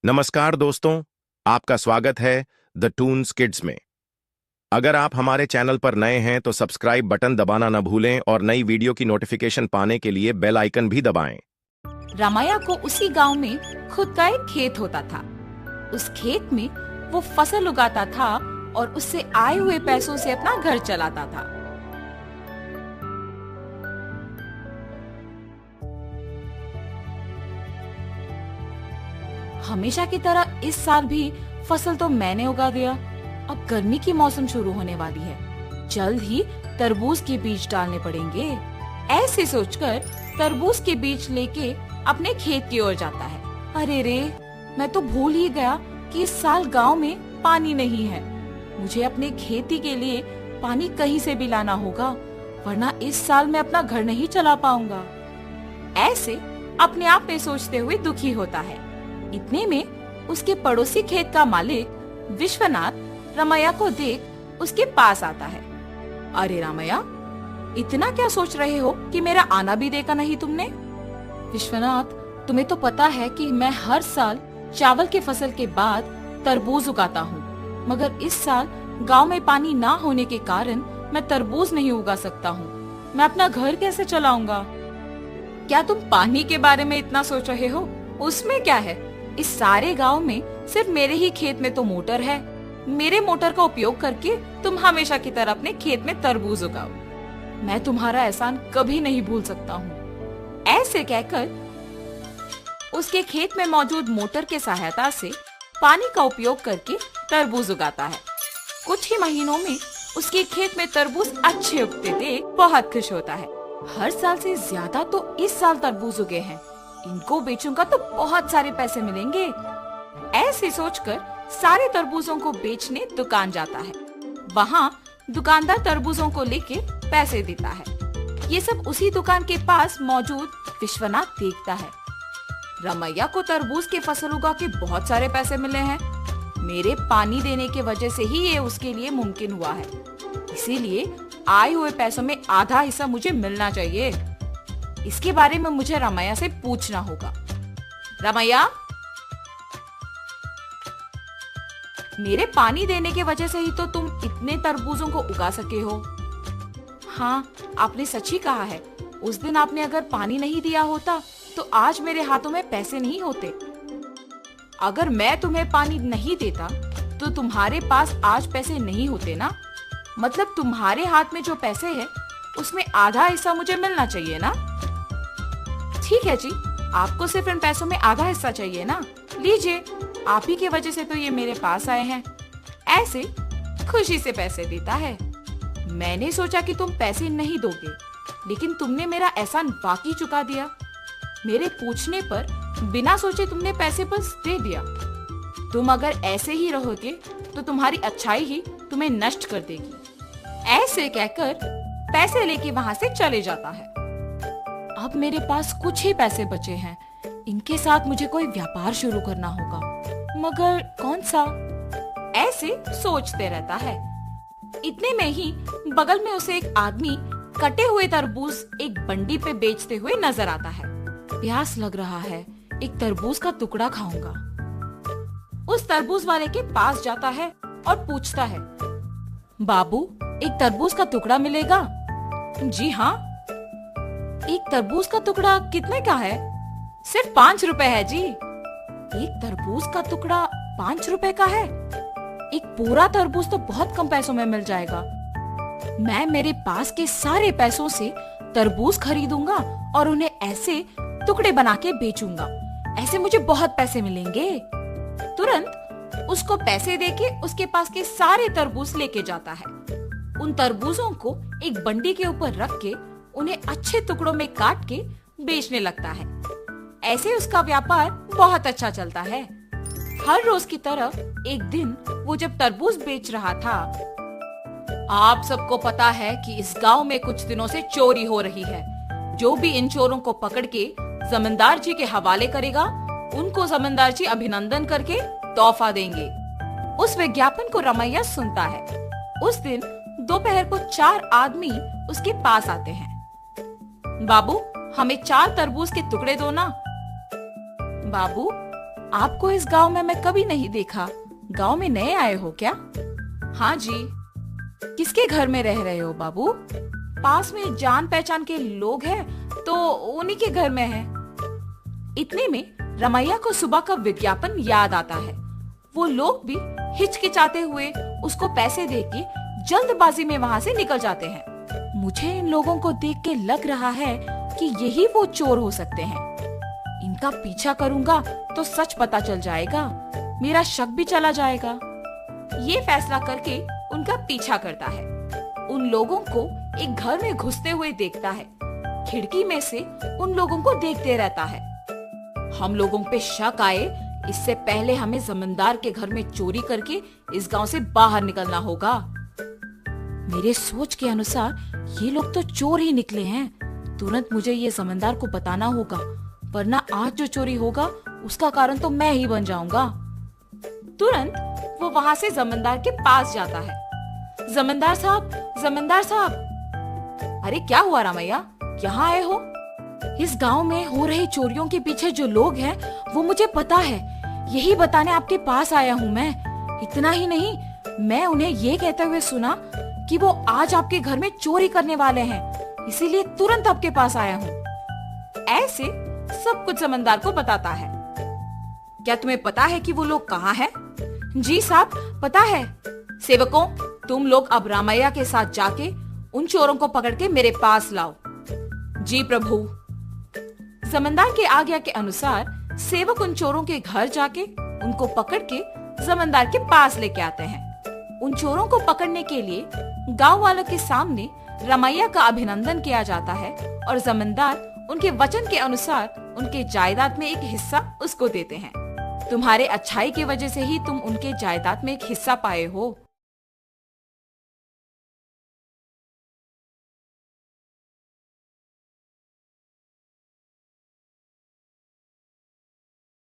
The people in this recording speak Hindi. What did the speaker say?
नमस्कार दोस्तों, आपका स्वागत है द टून्स किड्स में। अगर आप हमारे चैनल पर नए हैं तो सब्सक्राइब बटन दबाना न भूलें और नई वीडियो की नोटिफिकेशन पाने के लिए बेल आइकन भी दबाएं। रामाया को उसी गांव में खुद का एक खेत होता था। उस खेत में वो फसल उगाता था और उससे आए हुए पैसों से अपना घर चलाता था। हमेशा की तरह इस साल भी फसल तो मैंने उगा दिया। अब गर्मी की मौसम शुरू होने वाली है, जल्द ही तरबूज के बीज डालने पड़ेंगे। ऐसे सोचकर तरबूज के बीज लेके अपने खेत की ओर जाता है। अरे रे, मैं तो भूल ही गया कि इस साल गांव में पानी नहीं है। मुझे अपने खेती के लिए पानी कहीं से भी लाना होगा, वरना इस साल मैं अपना घर नहीं चला पाऊंगा। ऐसे अपने आप में सोचते हुए दुखी होता है। इतने में उसके पड़ोसी खेत का मालिक विश्वनाथ रामैया को देख उसके पास आता है। अरे रामैया, इतना क्या सोच रहे हो कि मेरा आना भी देखा नहीं तुमने? विश्वनाथ, तुम्हें तो पता है कि मैं हर साल चावल की फसल के बाद तरबूज उगाता हूँ, मगर इस साल गांव में पानी ना होने के कारण मैं तरबूज नहीं उगा सकता हूँ। मैं अपना घर कैसे चलाऊंगा? क्या तुम पानी के बारे में इतना सोच रहे हो? उसमें क्या है, इस सारे गांव में सिर्फ मेरे ही खेत में तो मोटर है। मेरे मोटर का उपयोग करके तुम हमेशा की तरह अपने खेत में तरबूज उगाओ। मैं तुम्हारा एहसान कभी नहीं भूल सकता हूँ। ऐसे कहकर उसके खेत में मौजूद मोटर के सहायता से पानी का उपयोग करके तरबूज उगाता है। कुछ ही महीनों में उसके खेत में तरबूज अच्छे उगते देख बहुत खुश होता है। हर साल से ज्यादा तो इस साल तरबूज उगे हैं, इनको बेचूंगा तो बहुत सारे पैसे मिलेंगे। ऐसे सोचकर सारे तरबूजों को बेचने दुकान जाता है। वहाँ दुकानदार तरबूजों को लेके पैसे देता है। ये सब उसी दुकान के पास मौजूद विश्वनाथ देखता है। रामैया को तरबूज की फसल उगा के बहुत सारे पैसे मिले हैं। मेरे पानी देने के वजह से ही ये उसके लिए मुमकिन हुआ है, इसीलिए आए हुए पैसों में आधा हिस्सा मुझे मिलना चाहिए। इसके बारे में मुझे रामैया से पूछना होगा। रामैया, मेरे पानी देने के वजह से ही तो तुम इतने तरबूजों को उगा सके हो। हाँ, आपने सच ही कहा है। उस दिन आपने अगर पानी नहीं दिया होता तो आज मेरे हाथों में पैसे नहीं होते। अगर मैं तुम्हें पानी नहीं देता तो तुम्हारे पास आज पैसे नहीं होते ना। मतलब तुम्हारे हाथ में जो पैसे हैं उसमें आधा हिस्सा मुझे मिलना चाहिए ना। ठीक है जी, आपको सिर्फ इन पैसों में आधा हिस्सा चाहिए ना। लीजिए, आप ही की वजह से तो ये मेरे पास आए हैं। ऐसे खुशी से पैसे देता है। मैंने सोचा कि तुम पैसे नहीं दोगे, लेकिन तुमने मेरा एहसान वाकई चुका दिया। मेरे पूछने पर बिना सोचे तुमने पैसे बस दे दिया। तुम अगर ऐसे ही रहोगे तो तुम्हारी अच्छाई ही तुम्हें नष्ट कर देगी। ऐसे कहकर पैसे लेके वहाँ से चले जाता है। अब मेरे पास कुछ ही पैसे बचे हैं, इनके साथ मुझे कोई व्यापार शुरू करना होगा, मगर कौन सा? ऐसे सोचते रहता है। इतने में ही बगल में उसे एक आदमी कटे हुए तरबूज एक बंडी पे बेचते हुए नजर आता है। प्यास लग रहा है, एक तरबूज का टुकड़ा खाऊंगा। उस तरबूज वाले के पास जाता है और पूछता है, बाबू, एक तरबूज का टुकड़ा मिलेगा? जी हाँ। एक तरबूज का टुकड़ा कितने का है? सिर्फ 5 रुपए है जी। एक तरबूज का टुकड़ा 5 रुपए का है? एक पूरा तरबूज तो बहुत कम पैसों में मिल जाएगा। मैं मेरे पास के सारे पैसों से तरबूज खरीदूंगा और उन्हें ऐसे टुकड़े बना के बेचूंगा। ऐसे मुझे बहुत पैसे मिलेंगे। तुरंत उसको पैसे देके उसके पास के सारे तरबूज लेके जाता है। उन तरबूजों को एक बंडी के ऊपर रख के उन्हें अच्छे टुकड़ों में काट के बेचने लगता है। ऐसे उसका व्यापार बहुत अच्छा चलता है। हर रोज की तरह एक दिन वो जब तरबूज बेच रहा था। आप सबको पता है कि इस गांव में कुछ दिनों से चोरी हो रही है। जो भी इन चोरों को पकड़ के जमींदार जी के हवाले करेगा, उनको जमींदार जी अभिनंदन करके तोहफा देंगे। उस विज्ञापन को रामैया सुनता है। उस दिन दोपहर को 4 आदमी उसके पास आते हैं। बाबू, हमें 4 तरबूज के टुकड़े दो ना। बाबू, आपको इस गांव में मैं कभी नहीं देखा। गांव में नए आए हो क्या? हाँ जी। किसके घर में रह रहे हो बाबू? पास में जान पहचान के लोग हैं तो उन्हीं के घर में है। इतने में रमैया को सुबह का विज्ञापन याद आता है। वो लोग भी हिचकिचाते हुए उसको पैसे देके जल्दबाजी में वहाँ से निकल जाते हैं। मुझे इन लोगों को देख के लग रहा है कि यही वो चोर हो सकते हैं। इनका पीछा करूंगा तो सच पता चल जाएगा, मेरा शक भी चला जाएगा। ये फैसला करके उनका पीछा करता है। उन लोगों को एक घर में घुसते हुए देखता है। खिड़की में से उन लोगों को देखते रहता है। हम लोगों पे शक आए इससे पहले हमें जमींदार के घर में चोरी करके इस गांव से बाहर निकलना होगा। मेरे सोच के अनुसार ये लोग तो चोर ही निकले हैं। तुरंत मुझे ये जमींदार को बताना होगा, वरना आज जो चोरी होगा उसका कारण तो मैं ही बन जाऊंगा। तुरंत वो वहाँ से जमींदार के पास जाता है। जमींदार साहब, जमींदार साहब। अरे क्या हुआ रामैया, यहाँ आए हो? इस गांव में हो रही चोरियों के पीछे जो लोग हैं वो मुझे पता है, यही बताने आपके पास आया हूँ मैं। इतना ही नहीं, मैं उन्हें ये कहते हुए सुना कि वो आज आपके घर में चोरी करने वाले हैं, इसीलिए तुरंत आपके पास आया हूँ। ऐसे सब कुछ जमींदार को बताता है। क्या तुम्हें पता है कि वो लोग कहाँ हैं? जी साहब, पता है। सेवकों, तुम लोग अब रामैया के साथ जाके उन चोरों को पकड़ के मेरे पास लाओ। जी प्रभु। जमींदार के आज्ञा के अनुसार सेवक उन चोरों के घर जाके उनको पकड़ के जमींदार के पास लेके आते हैं। उन चोरों को पकड़ने के लिए गांव वालों के सामने रमैया का अभिनंदन किया जाता है और जमींदार उनके वचन के अनुसार उनके जायदाद में एक हिस्सा उसको देते हैं। तुम्हारे अच्छाई की वजह से ही तुम उनके जायदाद में एक हिस्सा पाए हो।